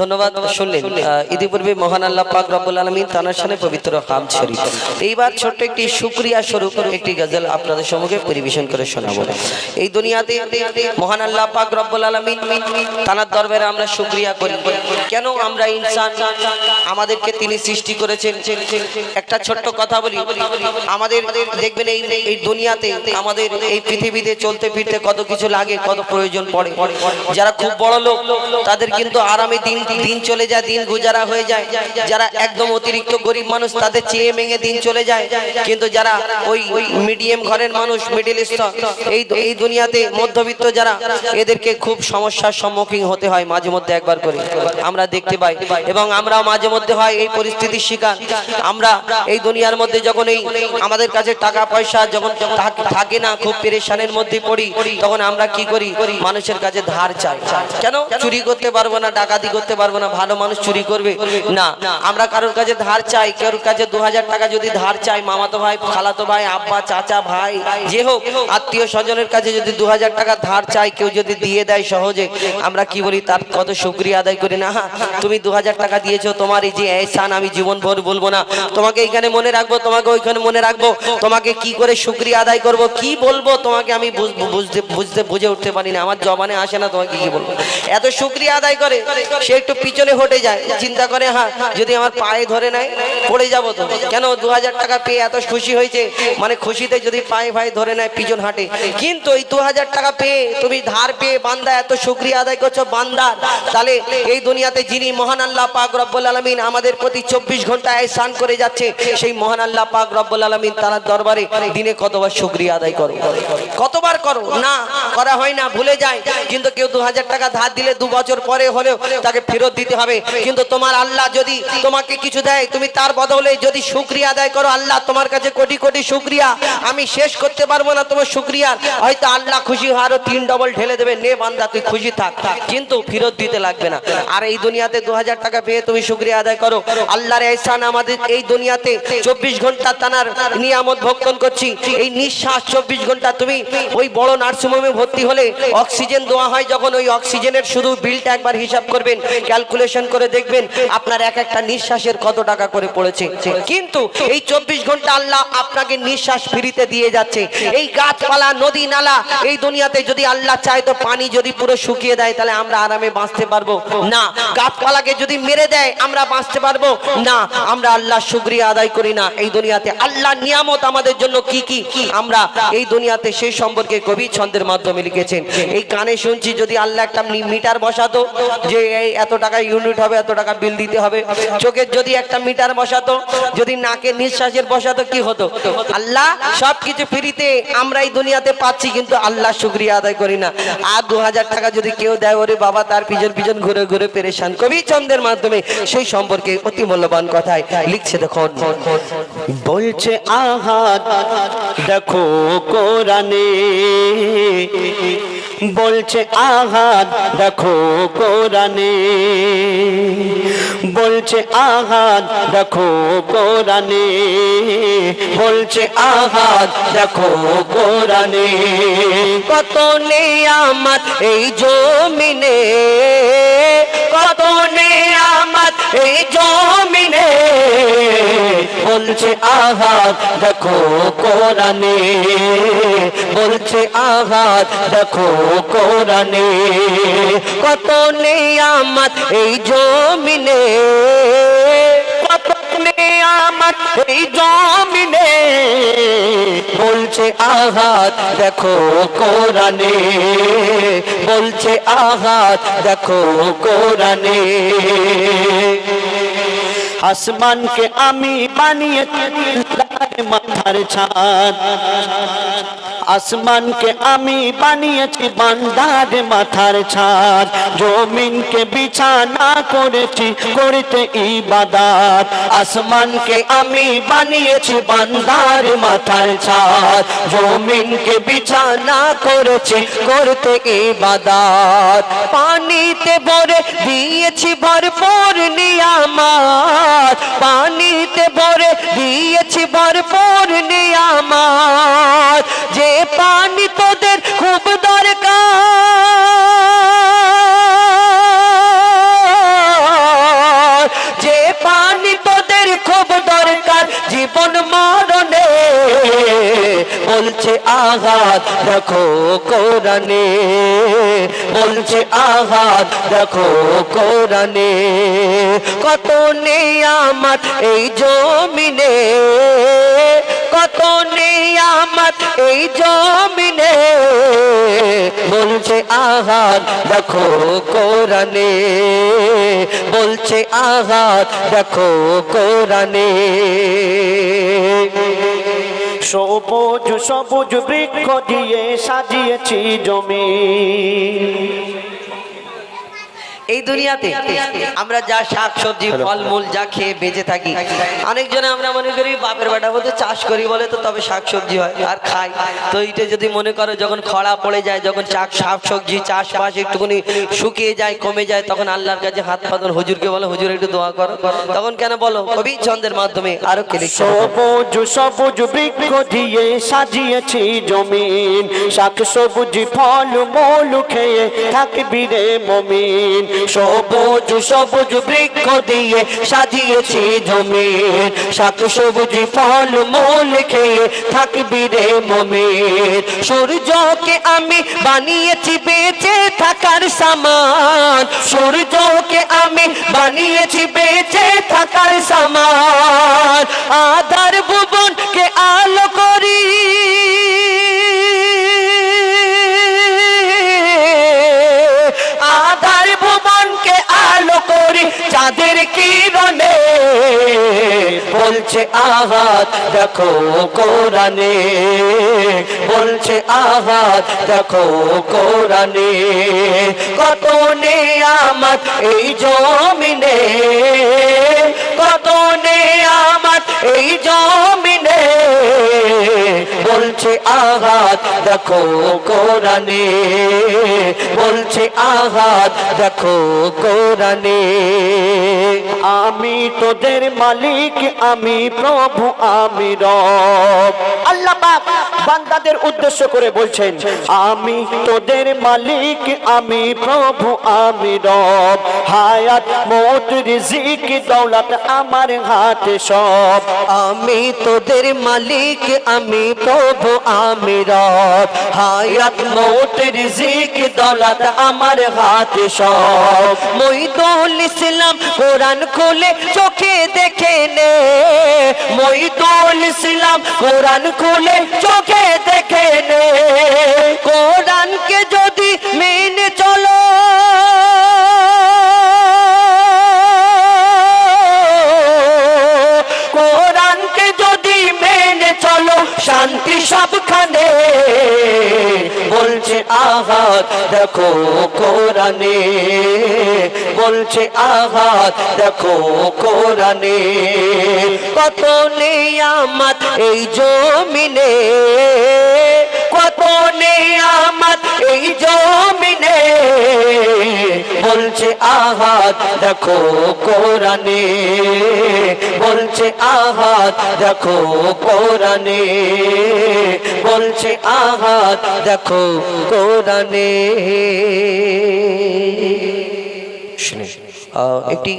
ধন্যবাদ। শুনলেন ইতিপূর্বে মহান আল্লাহ পাক রব্বুল আলামিন তানার শানে পবিত্র কালাম শরীফ। এইবার ছোট্ট একটি শুকরিয়া স্বরূপ একটি গজল আপনাদের সম্মুখে পরিবেশন করে শোনাবো। এই দুনিয়াতে মহান আল্লাহ পাক রব্বুল আলামিন তানার দরবারে আমরা শুকরিয়া করি। কেন আমরা ইনসান, আমাদেরকে তিনি সৃষ্টি করেছেন। একটা ছোট্ট কথা বলি, আমাদের দেখবেন এই দুনিয়াতে আমাদের এই পৃথিবীতে চলতে ফিরতে কত কিছু লাগে, কত প্রয়োজন পড়ে। যারা খুব বড় লোক তাদের কিন্তু আরামে দিন চলে যায়, দিন গুজারা হয়ে যায়। যারা একদম অতিরিক্ত গরিব মানুষ তাদের চেয়ে মেঙে দিন চলে যায়। কিন্তু যারা ওই মিডিয়াম ঘরের মানুষ, মিডল স্তর, এই দুনিয়াতে মধ্যবিত্ত যারা, এদেরকে খুব সমস্যার সম্মুখীন হতে হয় মাঝে মধ্যে একবার করে আমরা দেখতে পাই। এবং আমরা মাঝে মধ্যে হয় এই পরিস্থিতির শিকার। আমরা এই দুনিয়ার মধ্যে যখন এই আমাদের কাছে টাকা পয়সা যখন থাকে না, খুব পেরেশানের মধ্যে পড়ি, তখন আমরা কি করি? মানুষের কাছে ধার চাই। কেন? চুরি করতে পারবো না, ডাকাতি করতে পারবো না, ভালো মানুষ চুরি করবে না, আমরা কারোর কাছে ধার চাই। কারোর কাছে 2000 টাকা যদি ধার চাই, মামাতো ভাই, খালাতো ভাই, আব্বা, চাচা, ভাই, যে হোক আত্মীয় স্বজনের কাছে যদি 2000 টাকা ধার চাই, কেউ যদি দিয়ে দেয় সহজে, আমরা কি বলি? তার কত শুকরিয়া আদায় করি না। তুমি 2000 টাকা দিয়েছো, তোমার এই যে এহসান আমি জীবন ভর বলবো না। তোমাকে এইখানে মনে রাখবো, তোমাকে ওইখানে মনে রাখবো, তোমাকে কি করে শুকরিয়া আদায় করব, কি বলবো তোমাকে আমি বুঝে উঠতে পারি না, আমার জবানে আসে না তোমাকে কি বলবো। এত শুকরিয়া আদায় করে সে একটু পিছনে হটে যায়, চিন্তা করে হ্যাঁ যদি আমার পায়ে ধরে নেয় পড়ে যাবো তো। কেন? 2000 টাকা পেয়ে এত খুশি হয়েছে, মানে খুশিতে যদি পায়ে ভাই ধরে নেয় পিছন হাঁটে। কিন্তু এই 2000 টাকা পেয়ে তুমি ধার পেয়ে বান্দা এত শুকরিয়া আদায় করছো বান্দা, তাহলে এই দুনিয়াতে যিনি মহান আল্লাহ পাক রব্বুল আলামিন আমাদের প্রতি 24 ঘন্টা এহসান করে যাচ্ছে, সেই মহান আল্লাহ পাক রব্বুল আলামিন তার দরবারে দিনে কতবার শুকরিয়া আদায় করো, কতবার করো না? করা হয় না, ভুলে যায়। কিন্তু কেউ 2000 টাকা ধার দিলে 2 বছর পরে হলেও তাকে ফেরত দিতে হবে। কিন্তু তোমার আল্লাহ যদি তোমাকে কিছু দেয়, তুমি তার বদলে যদি শুকরিয়া আদায় করো, আল্লাহ তোমার কাছে কোটি কোটি শুকরিয়া, আমি শেষ করতে পারবো না তোমার শুকরিয়া। হয়তো আল্লাহ খুশি হয় আরো 3 ডবল ঢেলে দেবে, নে বান্দা তুই খুশি থাক, কিন্তু ফেরত দিতে লাগবে না। আর এই দুনিয়াতে 2000 টাকা পেয়ে তুমি শুকরিয়া আদায় করো। আল্লাহর এহসান আমাদের এই দুনিয়াতে 24 ঘন্টা তানার নিয়ামত ভোগ করছি। এই নিঃশ্বাস 24 ঘন্টা। তুমি ওই বড় নার্সিংহোমে ভর্তি হলে অক্সিজেন দেওয়া হয়, যখন ওই অক্সিজেনের শুধু বিলটা একবার হিসাব করবেন, ক্যালকুলেশন করে দেখবেন আপনার এক একটা নিঃশ্বাসের কত টাকা করে পড়েছে। কিন্তু এই 24 ঘন্টা আল্লাহ আপনাকে নিঃশ্বাস ফ্রিতে দিয়ে যাচ্ছে। এই গাছপালা, নদী, নালা, এই দুনিয়াতে যদি আল্লাহ চায় তো পানি যদি পুরো শুকিয়ে দেয়, তাহলে আমরা আরামে বাঁচতে পারবো না। গাছপালাকে যদি মেরে দেয় আমরা বাঁচতে পারবো না। আমরা আল্লাহ শুকরিয়া আদায় করি না। এই দুনিয়াতে আল্লাহ নিয়ামত আমাদের জন্য কি কি আমরা এই দুনিয়াতে সেই সম্পর্কে কবি ছন্দের মাধ্যমে লিখেছেন। এই কানে শুনছি, যদি আল্লাহ একটা মিটার বসাতো যে এই এত টাকা ইউনিট হবে, এত টাকা বিল দিতে হবে। চোখের যদি একটা মিটার বসাতো, যদি নাকের নিঃশ্বাসের বসাতো, কি হতো? আল্লাহ সবকিছু ফ্রিতে আমরা এই দুনিয়াতে পাচ্ছি, কিন্তু আল্লাহ শুকরিয়া আদায় করি না। আর 2000 টাকা যদি কেউ দেয়, ওরে বাবা তার পিছন পিছন ঘুরে ঘুরে পেরেশান। কবি ছন্দের মাধ্যমে সেই সম্পর্কে অতি মূল্যবান কথায় লিখছে, দেখুন বলছে আহাদ দেখো কোরআনে, বলছে আহাদ দেখো কোরআনে, বলছে আহাদ দেখো কোরআনে, বলছে আহাদ দেখো কোরআনে। কত নিয়ামত এই জমিনে, কত নিয়ামত এই জমিনে, বলছে আহাদ দেখো কোরআনে, বলছে আহাদ দেখো কোরআনে। কত নিয়ামত এই জমিনে, কত নিয়ামত এই জমিনে, বলছে আহাদ দেখো কোরআনে, বলছে আহাদ দেখো কোরআনে। আসমানকে আমি বানিয়েছি মাথার ছাদ, আসমানকে আমি বানিয়েছি বান্দার মাথার ছাদ, জমিনকে বিছানা করেছি করতে ইবাদত। আসমানকে আমি বানিয়েছি বান্দার মাথার ছাদ, জমিনকে বিছানা করেছি করতে ইবাদত। পানিতে ভরে দিয়েছি ভরপুর নিয়ামত, পানিতে ভরে দিয়েছি ভরপুর নিয়ামত। যে পানি তোদের খুব দরকার, বলছে আঘাত দেখো কোরআনে, বলছে আঘাত দেখো কোরআনে। কত নিয়ামত এই জমিনে, কত নিয়ামত এই জমিনে, বলছে আঘাত দেখো কোরআনে, বলছে আঘাত দেখো কোরআনে। সবুজ সবুজ বৃক্ষ দিয়ে সাজিয়েছি জমিন। এই দুনিয়াতে আমরা যা শাক সবজি ফলমূল যা খেয়ে বেঁচে থাকি, অনেকজনে আমরা মনে করি বাপের বেটা বলতে চাষ করি বলে তো তবে শাক সবজি হয় আর খাই। তো এইটা যদি মনে করো যখন খরা পড়ে যায়, যখন শাক সবজি চাষবাস একটুখানি শুকিয়ে যায় কমে যায়, তখন আল্লাহর কাছে হাত পাতন হুজুরকে বলো হুজুর একটু দোয়া করো। তখন কেন বলো কবি ছন্দের মাধ্যমে আরো কে সবুজ সবুজ বৃক্ষ দিয়ে সাজিয়েছি জমিন, শাক সবজি ফল মূল খেয়ে থাকবি রে মুমিন। সবুজ সবুজ বৃক্ষ দিয়ে সাজিয়েছি জমিন, শাক সবজি ফল মূল খেয়ে থাকবি রে মুমিন। সূর্যকে আমি বানিয়েছি বেঁচে থাকার সামান, সূর্যকে আমি বানিয়েছি বেঁচে থাকার সামান। আধার ভুবনকে আলো করি, আধার ভুবনকে আলো করি চাঁদের কিরণে, বলছে আঘাত দেখো কোরআনে, বলছে আঘাত দেখো কোরআনে। কত নিয়ামত এই জমিনে, কত নিয়ামত এই জমিনে, বলছে আঘাত দেখো কোরআনে, বলছে আঘাত দেখো কোরআনে। আমি তোদের মালিক, আমি প্রভু, আমি রব। আল্লাহ পাক বান্দাদের উদ্দেশ্য করে বলছেন, আমি তোদের মালিক, আমি প্রভু, আমি রব। হায়াত মওত রিজিক দৌলত আমার হাতে সব। আমি তোদের মালিক, আমি প্রভু, আমি রব। হায়াত মওত রিজিক দৌলত আমার হাতে সব। মঈদুল ইসলাম কোরআন খুলে চোখে দেখে নে, মঈদুল ইসলাম কোরআন খুলে চোখে দেখে নে। কোরআনকে যদি মেনে চলো, কোরআনকে যদি মেনে চলো শান্তি সবখানে, বলছে আঘাত দেখো কোরআনে, বলছে আঘাত দেখো কোরআনে। কত নিয়ামত এই জমিনে, কত নিয়ামত এই জমিনে, বলছে আঘাত দেখো কোরআনে, বলছে আঘাত দেখো কোরআনে, বলছে আঘাত দেখো কোরআনে। একটি